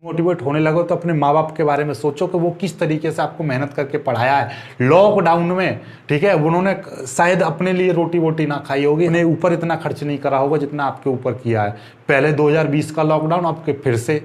Motivate होने लगो तो अपने माँ बाप के बारे में सोचो कि वो किस तरीके से आपको मेहनत करके पढ़ाया है लॉकडाउन में। ठीक है, उन्होंने शायद अपने लिए रोटी वोटी ना खाई होगी, उन्हें ऊपर इतना खर्च नहीं करा होगा जितना आपके ऊपर किया है। पहले 2020 का लॉकडाउन, आपके फिर से।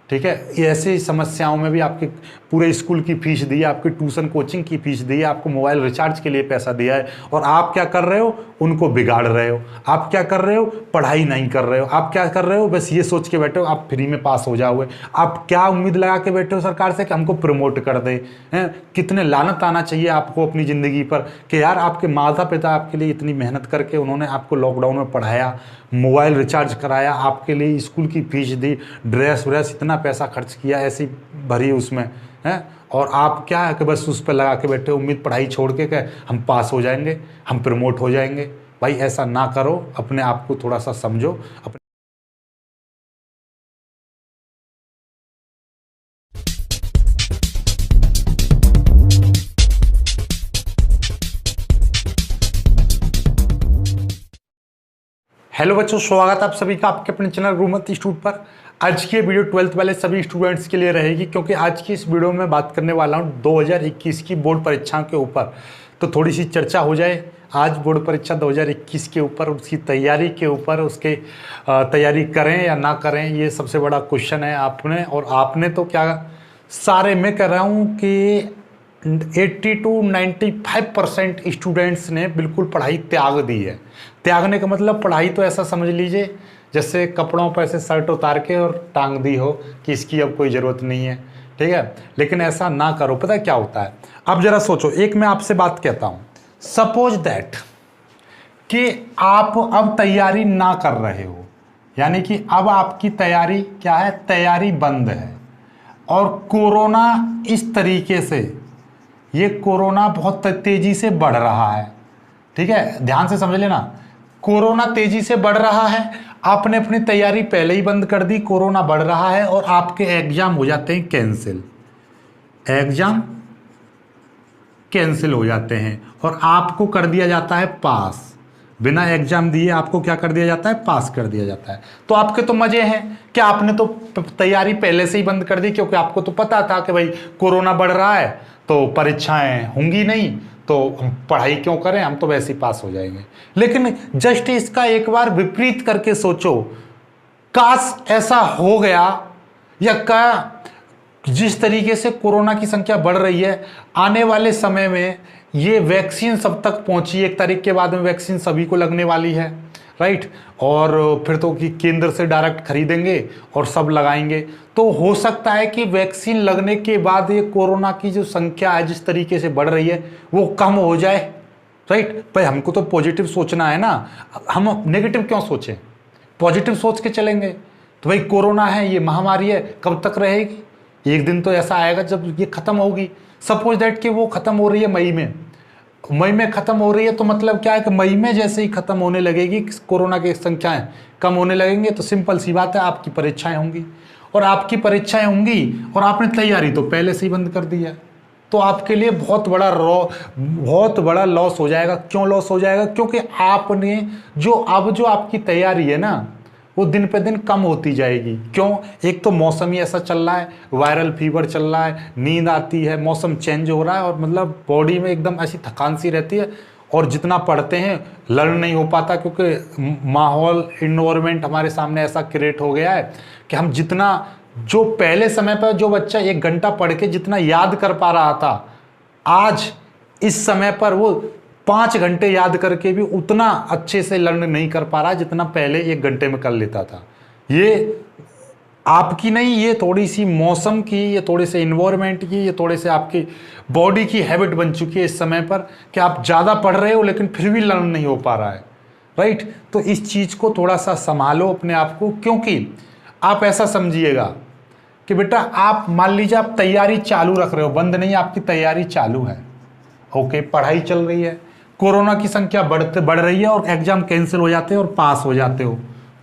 ठीक है, ऐसी समस्याओं में भी आपके पूरे स्कूल की फीस दी है, आपकी ट्यूशन कोचिंग की फीस दी है, आपको मोबाइल रिचार्ज के लिए पैसा दिया है, और आप क्या कर रहे हो? उनको बिगाड़ रहे हो। आप क्या कर रहे हो? पढ़ाई नहीं कर रहे हो। आप क्या कर रहे हो? बस ये सोच के बैठे हो आप फ्री में पास हो जाओगे। आप क्या उम्मीद लगा के बैठे हो सरकार से कि हमको प्रमोट कर दे हैं? कितने लानत आना चाहिए आपको अपनी ज़िंदगी पर कि यार आपके माता पिता आपके लिए इतनी मेहनत करके उन्होंने आपको लॉकडाउन में पढ़ाया, मोबाइल रिचार्ज कराया, आपके लिए स्कूल की फीस दी, ड्रेस व्रेस इतना पैसा खर्च किया, ऐसी भरी उसमें है, और आप क्या है कि बस उस पर लगा के बैठे उम्मीद पढ़ाई छोड़ के कि हम पास हो जाएंगे, हम प्रमोट हो जाएंगे। भाई ऐसा ना करो, अपने आप को थोड़ा सा समझो। अपने हेलो बच्चों, स्वागत है आप सभी का आपके अपने चैनल गुरुमत इंस्टीट्यूट पर। आज की वीडियो 12th वाले सभी स्टूडेंट्स के लिए रहेगी, क्योंकि आज की इस वीडियो में बात करने वाला हूं 2021 की बोर्ड परीक्षाओं के ऊपर। तो थोड़ी सी चर्चा हो जाए आज बोर्ड परीक्षा 2021 के ऊपर, उसकी तैयारी के ऊपर, उसके तैयारी करें या ना करें, ये सबसे बड़ा क्वेश्चन है आपने। और आपने तो क्या सारे, मैं कह रहा हूँ कि 80 to 95% स्टूडेंट्स ने बिल्कुल पढ़ाई त्याग दी है। त्यागने का मतलब पढ़ाई तो ऐसा समझ लीजिए जैसे कपड़ों पर से शर्ट उतार के और टांग दी हो कि इसकी अब कोई ज़रूरत नहीं है। ठीक है, लेकिन ऐसा ना करो। पता है क्या होता है? अब जरा सोचो, एक मैं आपसे बात कहता हूँ, सपोज दैट कि आप अब तैयारी ना कर रहे हो, यानी कि अब आपकी तैयारी क्या है? तैयारी बंद है। और कोरोना इस तरीके से, ये कोरोना बहुत तेजी से बढ़ रहा है। ठीक है, ध्यान से समझ लेना, कोरोना तेजी से बढ़ रहा है। आपने अपनी तैयारी पहले ही बंद कर दी, कोरोना बढ़ रहा है और आपके एग्जाम हो जाते हैं कैंसिल। एग्जाम कैंसिल हो जाते हैं और आपको कर दिया जाता है पास। बिना एग्जाम दिए आपको क्या कर दिया जाता है? पास कर दिया जाता है। तो आपके तो मजे हैं कि आपने तो तैयारी पहले से ही बंद कर दी, क्योंकि आपको तो पता था कि भाई कोरोना बढ़ रहा है तो परीक्षाएं होंगी नहीं, तो हम पढ़ाई क्यों करें, हम तो वैसे ही पास हो जाएंगे। लेकिन जस्ट इसका एक बार विपरीत करके सोचो, काश ऐसा हो गया, या क्या जिस तरीके से कोरोना की संख्या बढ़ रही है, आने वाले समय में ये वैक्सीन सब तक पहुंची, 1 तारीख के बाद में वैक्सीन सभी को लगने वाली है, राइट। और फिर तो कि केंद्र से डायरेक्ट खरीदेंगे और सब लगाएंगे। तो हो सकता है कि वैक्सीन लगने के बाद ये कोरोना की जो संख्या है जिस तरीके से बढ़ रही है वो कम हो जाए, राइट। भाई हमको तो पॉजिटिव सोचना है ना, हम नेगेटिव क्यों सोचें? पॉजिटिव सोच के चलेंगे। तो भाई कोरोना है, ये महामारी है, कब तक रहेगी? एक दिन तो ऐसा आएगा जब ये खत्म होगी। सपोज दैट कि वो खत्म हो रही है मई में खत्म हो रही है, तो मतलब क्या है कि मई में जैसे ही खत्म होने लगेगी, कोरोना की संख्याएं कम होने लगेंगे, तो सिंपल सी बात है आपकी परीक्षाएं होंगी। और आपकी परीक्षाएं होंगी और आपने तैयारी तो पहले से ही बंद कर दी है, तो आपके लिए बहुत बड़ा लॉस हो जाएगा। क्यों लॉस हो जाएगा? क्योंकि आपने जो आपकी तैयारी है ना, वो दिन पे दिन कम होती जाएगी। क्यों? एक तो मौसम ही ऐसा चल रहा है, वायरल फीवर चल रहा है, नींद आती है, मौसम चेंज हो रहा है, और मतलब बॉडी में एकदम ऐसी थकान सी रहती है। और जितना पढ़ते हैं लर्न नहीं हो पाता, क्योंकि माहौल, इन्वायरमेंट हमारे सामने ऐसा क्रिएट हो गया है कि हम जितना, जो पहले समय पर जो बच्चा 1 घंटा पढ़ के जितना याद कर पा रहा था, आज इस समय पर वो 5 घंटे याद करके भी उतना अच्छे से लर्न नहीं कर पा रहा जितना पहले 1 घंटे में कर लेता था। ये आपकी नहीं, ये थोड़ी सी मौसम की, ये थोड़े से इन्वायरमेंट की, ये थोड़े से आपकी बॉडी की हैबिट बन चुकी है इस समय पर कि आप ज़्यादा पढ़ रहे हो लेकिन फिर भी लर्न नहीं हो पा रहा है, राइट। तो इस चीज़ को थोड़ा सा संभालो अपने आप को, क्योंकि आप ऐसा समझिएगा कि बेटा आप मान लीजिए आप तैयारी चालू रख रहे हो, बंद नहीं, आपकी तैयारी चालू है, ओके, पढ़ाई चल रही है, कोरोना की संख्या बढ़ रही है और एग्जाम कैंसिल हो जाते हैं और पास हो जाते हो,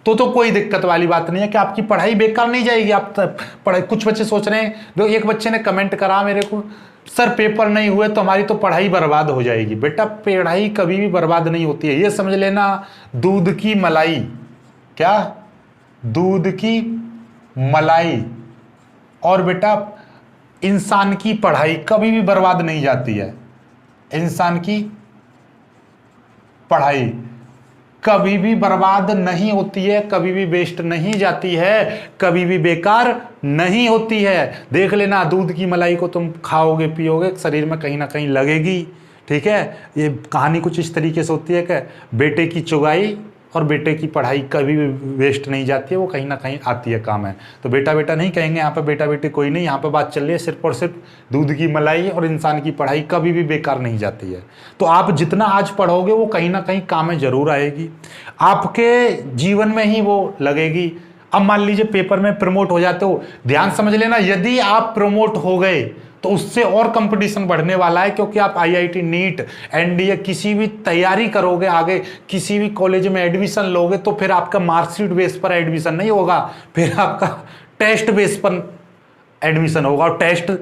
तो कोई दिक्कत वाली बात नहीं है कि आपकी पढ़ाई बेकार नहीं जाएगी। आप पढ़ाई, कुछ बच्चे सोच रहे हैं, जो एक बच्चे ने कमेंट करा मेरे को, सर पेपर नहीं हुए तो हमारी तो पढ़ाई बर्बाद हो जाएगी। बेटा पढ़ाई कभी भी बर्बाद नहीं होती है, ये समझ लेना। दूध की मलाई, क्या? दूध की मलाई और बेटा इंसान की पढ़ाई कभी भी बर्बाद नहीं जाती है, इंसान की पढ़ाई कभी भी बर्बाद नहीं होती है, कभी भी वेस्ट नहीं जाती है, कभी भी बेकार नहीं होती है। देख लेना, दूध की मलाई को तुम खाओगे पियोगे शरीर में कहीं ना कहीं लगेगी, ठीक है। ये कहानी कुछ इस तरीके से होती है कि बेटे की चुगाई और बेटे की पढ़ाई कभी भी वेस्ट नहीं जाती है, वो कहीं ना कहीं आती है काम है। तो बेटा बेटा नहीं कहेंगे यहाँ पे, बेटा बेटी कोई नहीं, यहाँ पे बात चल रही है सिर्फ और सिर्फ दूध की मलाई और इंसान की पढ़ाई कभी भी बेकार नहीं जाती है। तो आप जितना आज पढ़ोगे वो कहीं ना कहीं काम में जरूर आएगी, आपके जीवन में ही वो लगेगी। अब मान लीजिए पेपर में प्रमोट हो जाते हो, ध्यान समझ लेना, यदि आप प्रमोट हो गए तो उससे और कंपटीशन बढ़ने वाला है, क्योंकि आप आईआईटी, नीट, एनडीए किसी भी तैयारी करोगे, आगे किसी भी कॉलेज में एडमिशन लोगे तो फिर आपका मार्कशीट बेस पर एडमिशन नहीं होगा, फिर आपका टेस्ट बेस पर एडमिशन होगा। और टेस्ट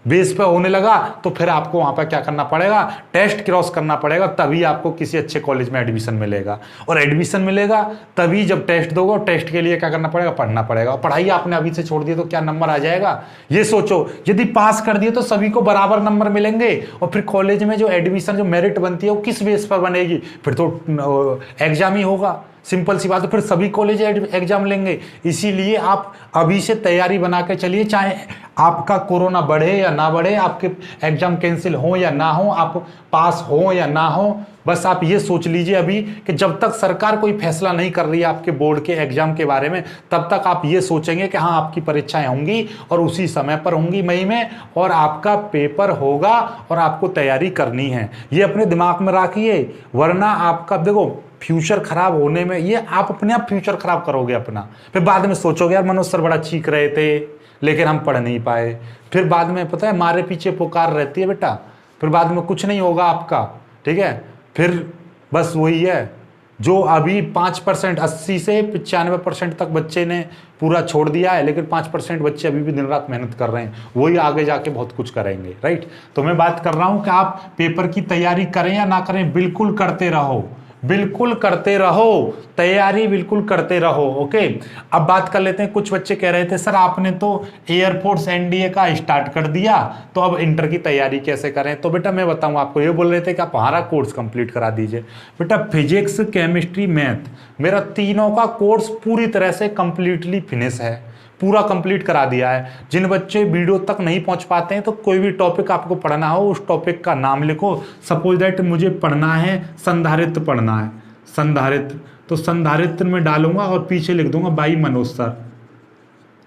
बेस पे होने लगा तो फिर आपको वहां पर क्या करना पड़ेगा, टेस्ट क्रॉस करना पड़ेगा, तभी आपको किसी अच्छे कॉलेज में एडमिशन मिलेगा। और एडमिशन मिलेगा तभी जब टेस्ट दोगे, और टेस्ट के लिए क्या करना पड़ेगा, पढ़ना पड़ेगा। पढ़ाई आपने अभी से छोड़ दी तो क्या नंबर आ जाएगा, ये सोचो। यदि पास कर दिए तो सभी को बराबर नंबर मिलेंगे, और फिर कॉलेज में जो एडमिशन, जो मेरिट बनती है वो किस बेस पर बनेगी, फिर तो एग्जाम ही होगा, सिंपल सी बात है, फिर सभी कॉलेज एग्जाम लेंगे। इसीलिए आप अभी से तैयारी बना के चलिए, चाहे आपका कोरोना बढ़े या ना बढ़े, आपके एग्जाम कैंसिल हो या ना हो, आप पास हो या ना हो, बस आप ये सोच लीजिए अभी कि जब तक सरकार कोई फैसला नहीं कर रही है आपके बोर्ड के एग्जाम के बारे में, तब तक आप ये सोचेंगे कि हाँ आपकी परीक्षाएं होंगी और उसी समय पर होंगी, मई में, और आपका पेपर होगा और आपको तैयारी करनी है। ये अपने दिमाग में रखिए, वरना आपका देखो फ्यूचर खराब होने में, ये आप अपने आप फ्यूचर खराब करोगे अपना। फिर बाद में सोचोगे यार मनोज सर बड़ा चीख रहे थे लेकिन हम पढ़ नहीं पाए, फिर बाद में पता है मारे पीछे पुकार रहती है बेटा, फिर बाद में कुछ नहीं होगा आपका, ठीक है। फिर बस वही है, जो अभी 5%, 80 से 95% तक बच्चे ने पूरा छोड़ दिया है, लेकिन 5% बच्चे अभी भी दिन रात मेहनत कर रहे हैं, वही आगे जाके बहुत कुछ करेंगे, राइट। तो मैं बात कर रहा हूं कि आप पेपर की तैयारी करें या ना करें, बिल्कुल करते रहो, बिल्कुल करते रहो, तैयारी बिल्कुल करते रहो, ओके। अब बात कर लेते हैं, कुछ बच्चे कह रहे थे सर आपने तो एयरफोर्स एनडीए का स्टार्ट कर दिया, तो अब इंटर की तैयारी कैसे करें। तो बेटा मैं बताऊं आपको, ये बोल रहे थे कि आप हमारा कोर्स कंप्लीट करा दीजिए। बेटा फिजिक्स, केमिस्ट्री, मैथ, मेरा तीनों का कोर्स पूरी तरह से कंप्लीटली फिनिश है, पूरा कंप्लीट करा दिया है। जिन बच्चे वीडियो तक नहीं पहुंच पाते हैं, तो कोई भी टॉपिक आपको पढ़ना हो उस टॉपिक का नाम लिखो। सपोज दैट मुझे पढ़ना है संधारित्र, पढ़ना है संधारित्र, तो संधारित्र में डालूंगा और पीछे लिख दूंगा बाई मनोज सर,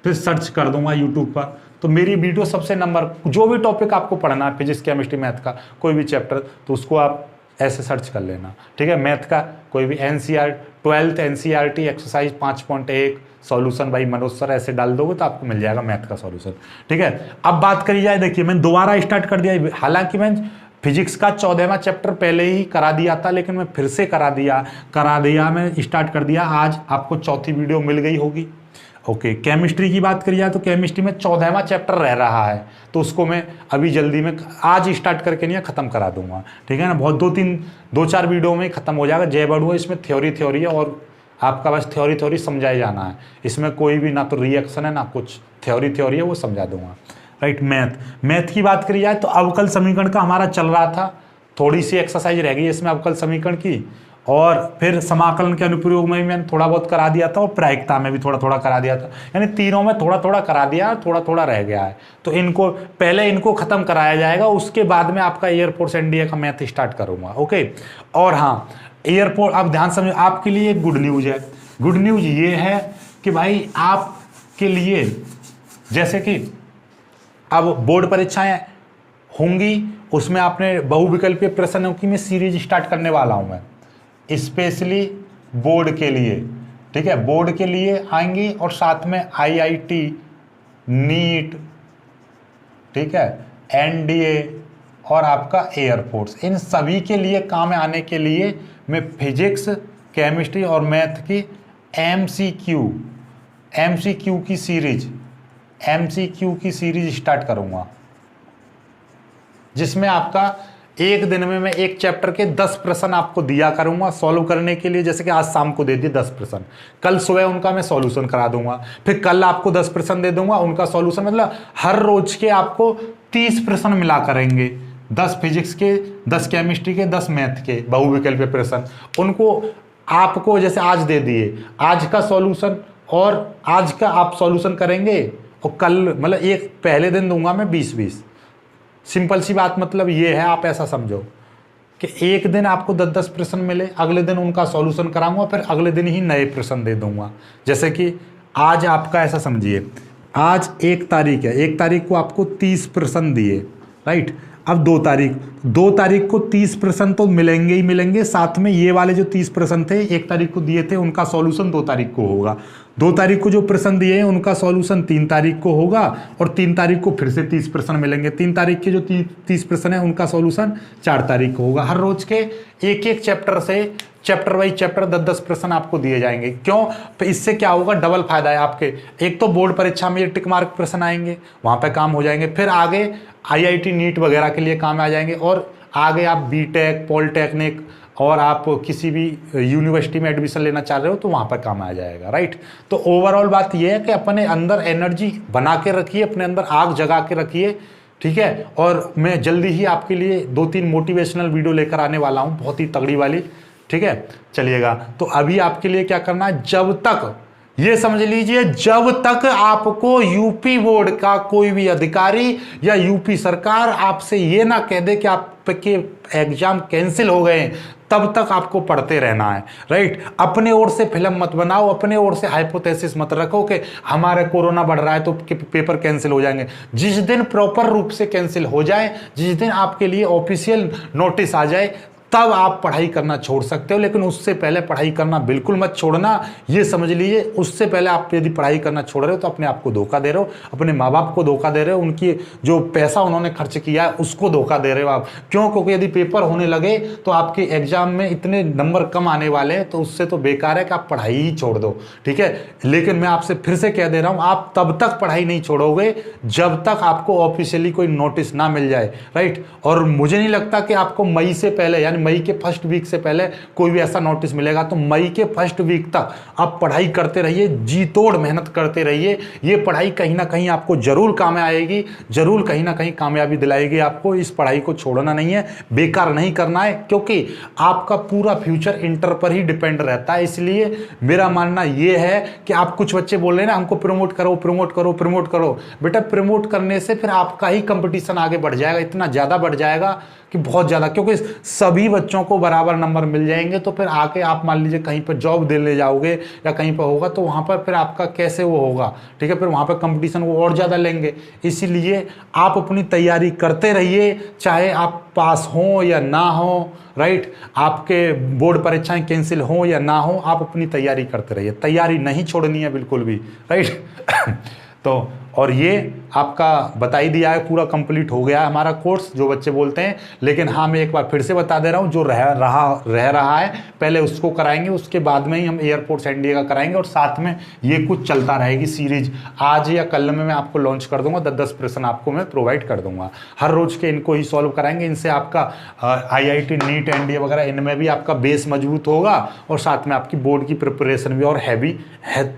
फिर सर्च कर दूंगा यूट्यूब पर, तो मेरी वीडियो सबसे नंबर, जो भी टॉपिक आपको पढ़ना है फिजिक्स केमिस्ट्री मैथ का कोई भी चैप्टर, तो उसको आप ऐसे सर्च कर लेना, ठीक है। मैथ का कोई भी NCR 12th NCERT exercise 5.1 solution by Manoj sir, ऐसे डाल दोगे तो आपको मिल जाएगा मैथ का सॉल्यूशन, ठीक है। अब बात करी जाए, देखिए मैंने दोबारा स्टार्ट कर दिया, हालांकि मैं फिजिक्स का 14वां चैप्टर पहले ही करा दिया था, लेकिन मैं फिर से करा दिया मैं स्टार्ट कर दिया। आज आपको चौथी वीडियो मिल गई होगी, ओके। केमिस्ट्री की बात करी जाए तो केमिस्ट्री में 14वां चैप्टर रह रहा है, तो उसको मैं अभी जल्दी में आज स्टार्ट करके नहीं ख़त्म करा दूंगा, ठीक है ना। बहुत 2-4 वीडियो में ख़त्म हो जाएगा। जय बड़ुआ इसमें थ्योरी है और आपका बस थ्योरी समझाई जाना है, इसमें कोई भी ना तो रिएक्शन है ना कुछ, थ्योरी है, वो समझा दूंगा, राइट। मैथ की बात करी जाए तो अवकल समीकरण का हमारा चल रहा था, थोड़ी सी एक्सरसाइज रह गई इसमें अवकल समीकरण की, और फिर समाकलन के अनुप्रयोग में भी मैंने थोड़ा बहुत करा दिया था, और प्रायिकता में भी थोड़ा करा दिया था, यानी तीनों में थोड़ा करा दिया, थोड़ा रह गया है। तो इनको पहले खत्म कराया जाएगा, उसके बाद में आपका एयरफोर्स एनडीए का मैथ स्टार्ट करूंगा, ओके। और हाँ, एयरपोर्ट, आप ध्यान समझो, आपके लिए एक गुड न्यूज है। गुड न्यूज ये है कि भाई आपके लिए, जैसे कि अब बोर्ड परीक्षाएं होंगी, उसमें आपने बहुविकल्पीय प्रश्नों की मैं सीरीज स्टार्ट करने वाला हूं मैं, स्पेशली बोर्ड के लिए, ठीक है। बोर्ड के लिए आएंगी, और साथ में आईआईटी, नीट, ठीक है, एनडीए और आपका एयरफोर्स, इन सभी के लिए काम आने के लिए मैं फिजिक्स, केमिस्ट्री और मैथ की एमसीक्यू की सीरीज स्टार्ट करूंगा, जिसमें आपका एक दिन में मैं एक चैप्टर के 10 प्रश्न आपको दिया करूंगा सॉल्व करने के लिए। जैसे कि आज शाम को दे दिए 10 प्रश्न, कल सुबह उनका मैं सॉल्यूशन करा दूंगा, फिर कल आपको 10 प्रश्न दे दूंगा उनका सॉल्यूशन। मतलब हर रोज के आपको 30 प्रश्न मिला करेंगे, 10 फिजिक्स के, 10 केमिस्ट्री के, 10 मैथ के बहुविकल्पीय प्रश्न। उनको आपको जैसे आज दे दिए, आज का सॉल्यूशन और आज का आप सॉल्यूशन करेंगे, और कल मतलब एक पहले दिन दूंगा मैं 20-20। सिंपल सी बात मतलब ये है, आप ऐसा समझो कि एक दिन आपको 10-10 प्रश्न मिले, अगले दिन उनका सॉल्यूशन कराऊंगा, फिर अगले दिन ही नए प्रश्न दे दूंगा। जैसे कि आज आपका ऐसा समझिए, आज 1 तारीख है, 1 तारीख को आपको 30 प्रश्न दिए, राइट। अब 2 तारीख को 30 प्रश्न तो मिलेंगे ही मिलेंगे, साथ में ये वाले जो 30 प्रश्न थे 1 तारीख को दिए थे उनका सॉल्यूशन 2 तारीख को होगा। 2 तारीख को जो प्रश्न दिए हैं उनका सॉल्यूशन 3 तारीख को होगा, और 3 तारीख को फिर से 30 प्रश्न मिलेंगे। 3 तारीख के जो 30 प्रश्न है उनका सॉल्यूशन 4 तारीख को होगा। हर रोज के एक चैप्टर से चैप्टर बाई चैप्टर 10-10 प्रश्न आपको दिए जाएंगे। क्यों? तो इससे क्या होगा, डबल फायदा है आपके। एक तो बोर्ड परीक्षा में टिक मार्क प्रश्न आएंगे, वहां पे काम हो जाएंगे, फिर आगे IIT नीट वगैरह के लिए काम आ जाएंगे, और आगे आप बीटेक, पॉलिटेक्निक और आप किसी भी यूनिवर्सिटी में एडमिशन लेना चाह रहे हो तो वहाँ पर काम आ जाएगा, राइट। तो ओवरऑल बात यह है कि अपने अंदर एनर्जी बना के रखिए, अपने अंदर आग जगा के रखिए, ठीक है। और मैं जल्दी ही आपके लिए 2-3 मोटिवेशनल वीडियो लेकर आने वाला हूँ, बहुत ही तगड़ी वाली, ठीक है। चलिएगा, तो अभी आपके लिए क्या करना है, जब तक ये समझ लीजिए, जब तक आपको यूपी बोर्ड का कोई भी अधिकारी या यूपी सरकार आपसे ये ना कह दे कि आपके एग्जाम कैंसिल हो गए, तब तक आपको पढ़ते रहना है, राइट। अपने ओर से फिल्म मत बनाओ, अपने ओर से हाइपोथेसिस मत रखो कि हमारे कोरोना बढ़ रहा है तो पेपर कैंसिल हो जाएंगे। जिस दिन प्रॉपर रूप से कैंसिल हो जाए, जिस दिन आपके लिए ऑफिशियल नोटिस आ जाए, तब आप पढ़ाई करना छोड़ सकते हो, लेकिन उससे पहले पढ़ाई करना बिल्कुल मत छोड़ना। ये समझ लीजिए, उससे पहले आप यदि पढ़ाई करना छोड़ रहे हो तो अपने आप को धोखा दे रहे हो, अपने माँ बाप को धोखा दे रहे हो, उनकी जो पैसा उन्होंने खर्च किया है उसको धोखा दे रहे हो आप। क्यों? क्योंकि यदि पेपर होने लगे तो आपके एग्जाम में इतने नंबर कम आने वाले हैं, तो उससे तो बेकार है कि आप पढ़ाई ही छोड़ दो, ठीक है। लेकिन मैं आपसे फिर से कह दे रहा हूँ, आप तब तक पढ़ाई नहीं छोड़ोगे जब तक आपको ऑफिशियली कोई नोटिस ना मिल जाए, राइट। और मुझे नहीं लगता कि आपको मई से पहले, यानी मई के फर्स्ट वीक से पहले कोई भी ऐसा नोटिस मिलेगा। तो मई के फर्स्ट वीक तक आप पढ़ाई करते रहिए, जी तोड़ मेहनत करते रहिए। ये पढ़ाई कहीं ना कहीं आपको जरूर काम आएगी, जरूर कहीं ना कहीं कामयाबी दिलाएगी आपको। इस पढ़ाई को छोड़ना नहीं है, बेकार नहीं करना है, क्योंकि आपका पूरा फ्यूचर इंटर पर ही डिपेंड रहता है। इसलिए मेरा मानना यह है कि आप, कुछ बच्चे बोल रहे हैं ना हमको प्रमोट करो प्रमोट करो प्रमोट करो, बेटा प्रमोट करने से फिर आपका ही कंपटीशन आगे बढ़ जाएगा, इतना ज्यादा बढ़ जाएगा कि बहुत ज़्यादा, क्योंकि सभी बच्चों को बराबर नंबर मिल जाएंगे। तो फिर आके आप मान लीजिए कहीं पर जॉब देने जाओगे या कहीं पर होगा, तो वहाँ पर फिर आपका कैसे वो होगा, ठीक है। फिर वहाँ पर कंपटीशन वो और ज़्यादा लेंगे। इसीलिए आप अपनी तैयारी करते रहिए, चाहे आप पास हों या ना हो, राइट। आपके बोर्ड परीक्षाएं कैंसिल हों या ना हो, आप अपनी तैयारी करते रहिए, तैयारी नहीं छोड़नी है बिल्कुल भी, राइट। तो और ये आपका बता ही दिया है, पूरा कंप्लीट हो गया है हमारा कोर्स, जो बच्चे बोलते हैं। लेकिन हाँ, मैं एक बार फिर से बता दे रहा हूँ, जो रह रहा है पहले उसको कराएंगे, उसके बाद में ही हम एयरपोर्ट्स इंडिया का कराएंगे, और साथ में ये कुछ चलता रहेगी सीरीज। आज या कल में मैं आपको लॉन्च कर दूंगा, 10-10 प्रश्न आपको मैं प्रोवाइड कर दूंगा हर रोज के। इनको ही सॉल्व कराएंगे, इनसे आपका IIT नीट NDA वगैरह, इनमें भी आपका बेस मजबूत होगा, और साथ में आपकी बोर्ड की प्रिपरेशन भी और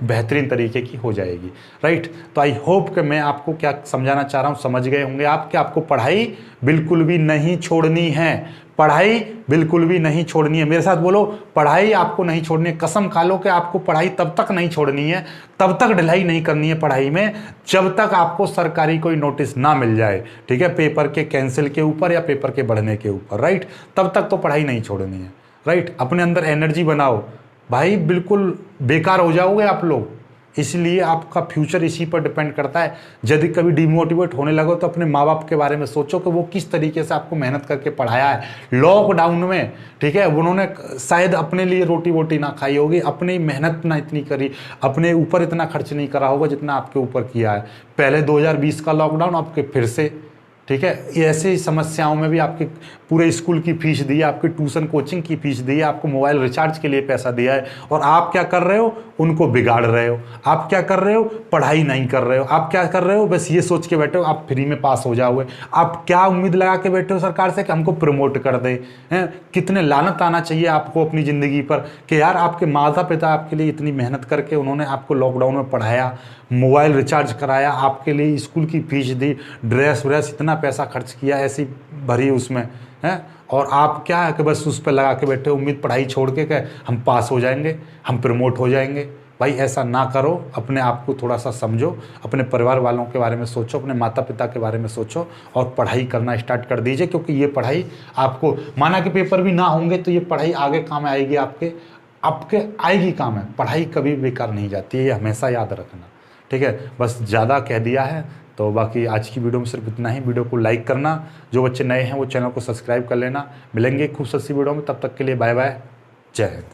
बेहतरीन तरीके की हो जाएगी, राइट। तो आई होप कि मैं आपको क्या समझाना चाह रहा हूं समझ गए होंगे आप, कि आपको पढ़ाई बिल्कुल भी नहीं छोड़नी है, पढ़ाई बिल्कुल भी नहीं छोड़नी है। मेरे साथ बोलो, पढ़ाई आपको नहीं छोड़नी है। कसम खा लो कि आपको पढ़ाई तब तक नहीं छोड़नी है, तब तक ढिलाई नहीं करनी है पढ़ाई में, जब तक आपको सरकारी कोई नोटिस ना मिल जाए, ठीक है, पेपर के कैंसिल के ऊपर या पेपर के बढ़ने के ऊपर, राइट। तब तक तो पढ़ाई नहीं छोड़नी है, राइट। अपने अंदर एनर्जी बनाओ भाई, बिल्कुल बेकार हो जाओगे आप लोग। इसलिए आपका फ्यूचर इसी पर डिपेंड करता है। यदि कभी डिमोटिवेट होने लगो तो अपने माँ बाप के बारे में सोचो कि वो किस तरीके से आपको मेहनत करके पढ़ाया है लॉकडाउन में, ठीक है। उन्होंने शायद अपने लिए रोटी वोटी ना खाई होगी, अपनी मेहनत ना इतनी करी, अपने ऊपर इतना खर्च नहीं करा होगा जितना आपके ऊपर किया है। पहले 2020 का लॉकडाउन, आपके फिर से ठीक है, ऐसे समस्याओं में भी आपके पूरे स्कूल की फीस दी है, आपकी ट्यूशन कोचिंग की फीस दी है, आपको मोबाइल रिचार्ज के लिए पैसा दिया है, और आप क्या कर रहे हो, उनको बिगाड़ रहे हो। आप क्या कर रहे हो, पढ़ाई नहीं कर रहे हो। आप क्या कर रहे हो, बस ये सोच के बैठे हो आप फ्री में पास हो जाओगे। आप क्या उम्मीद लगा के बैठे हो सरकार से कि हमको प्रमोट कर दे हैं। कितने लानत आना चाहिए आपको अपनी ज़िंदगी पर कि यार आपके माता पिता आपके लिए इतनी मेहनत करके उन्होंने आपको लॉकडाउन में पढ़ाया, मोबाइल रिचार्ज कराया, आपके लिए स्कूल की फीस दी, ड्रेस व्रेस इतना पैसा खर्च किया ऐसी भरी उसमें है, और आप क्या है कि बस उस पर लगा के बैठे उम्मीद पढ़ाई छोड़ के हम पास हो जाएंगे, हम प्रमोट हो जाएंगे। भाई ऐसा ना करो, अपने आप को थोड़ा सा समझो, अपने परिवार वालों के बारे में सोचो, अपने माता पिता के बारे में सोचो और पढ़ाई करना स्टार्ट कर दीजिए, क्योंकि ये पढ़ाई आपको, माना कि पेपर भी ना होंगे तो ये पढ़ाई आगे काम आएगी, आपके आपके आएगी काम है। पढ़ाई कभी बेकार नहीं जाती है, ये हमेशा याद रखना। ठीक है, बस ज़्यादा कह दिया है तो बाकी आज की वीडियो में सिर्फ इतना ही। वीडियो को लाइक करना, जो बच्चे नए हैं वो चैनल को सब्सक्राइब कर लेना। मिलेंगे खूब सस्ती वीडियो में, तब तक के लिए बाय बाय, जय हिंद।